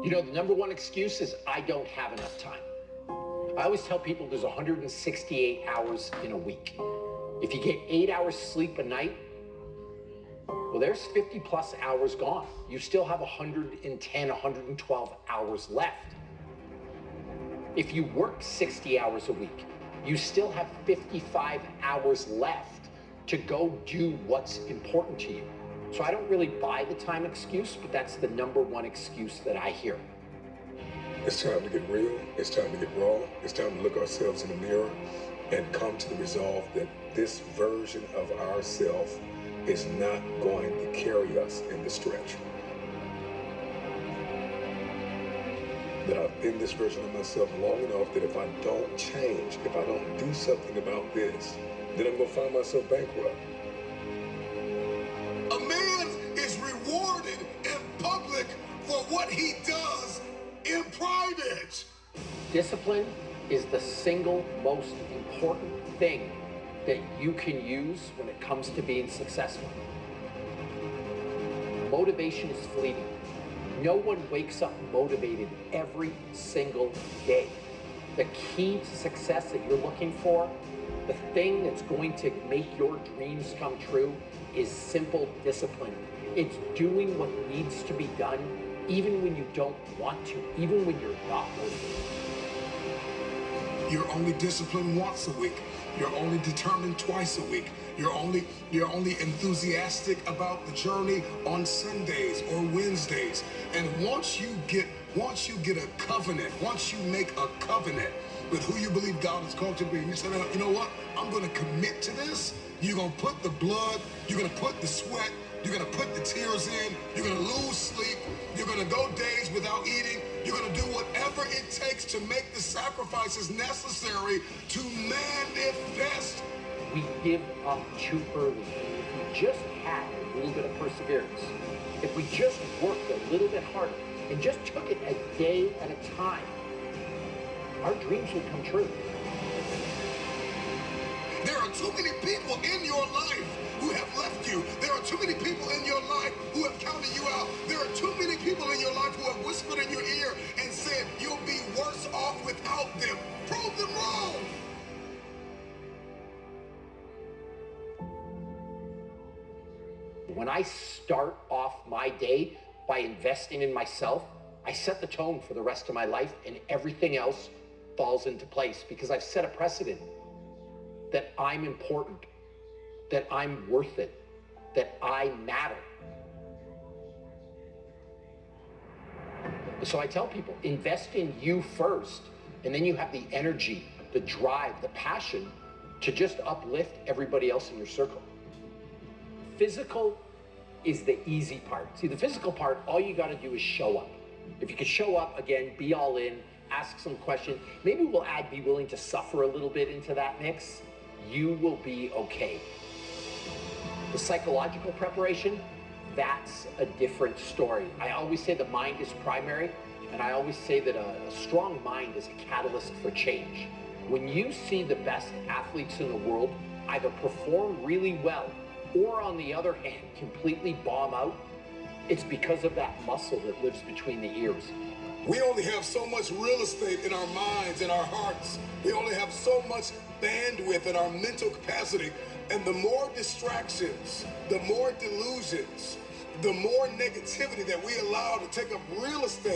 You know, the number one excuse is I don't have enough time. I always tell people there's 168 hours in a week. If you get 8 hours sleep a night, well, there's 50 plus hours gone. You still have 110, 112 hours left. If you work 60 hours a week, you still have 55 hours left to go do what's important to you. So I don't really buy the time excuse, but that's the number one excuse that I hear. It's time to get real. It's time to get raw. It's time to look ourselves in the mirror and come to the resolve that this version of ourselves is not going to carry us in the stretch. That I've been this version of myself long enough that if I don't change, if I don't do something about this, then I'm going to find myself bankrupt. A man is rewarded in public for what he does in private. Discipline is the single most important thing that you can use when it comes to being successful. Motivation is fleeting. No one wakes up motivated every single day. The key to success that you're looking for, the thing that's going to make your dreams come true, is simple discipline. It's doing what needs to be done even when you don't want to, even when you're not motivated. You're only disciplined once a week. You're only determined twice a week. You're only enthusiastic about the journey on Sundays or Wednesdays. And once you get a covenant, once you make a covenant with who you believe God has called you to be, and you say, you know what? I'm going to commit to this. You're going to put the blood, you're going to put the sweat, you're going to put the tears in, you're going to lose sleep, you're going to go days without eating, you're going to do whatever it takes to make the sacrifices necessary to manifest. We give up too early. If we just had a little bit of perseverance, if we just worked a little bit harder and just took it a day at a time, our dreams would come true. There are too many people in your life who have left you. There are too many people in your life who have counted you out. There are too many people in your life who have whispered in your ear and said, you'll be worse off without them. Prove them wrong. When I start off my day by investing in myself, I set the tone for the rest of my life, and everything else falls into place because I've set a precedent that I'm important, that I'm worth it, that I matter. So I tell people, invest in you first, and then you have the energy, the drive, the passion to just uplift everybody else in your circle. Physical is the easy part. See, the physical part, all you got to do is show up. If you could show up, again, be all in, ask some questions. Maybe we'll add be willing to suffer a little bit into that mix. You will be okay. The psychological preparation, that's a different story. I always say the mind is primary, and I always say that a strong mind is a catalyst for change. When you see the best athletes in the world either perform really well or, on the other hand, completely bomb out, it's because of that muscle that lives between the ears. We only have so much real estate in our minds and our hearts. We only have so much bandwidth in our mental capacity. And the more distractions, the more delusions, the more negativity that we allow to take up real estate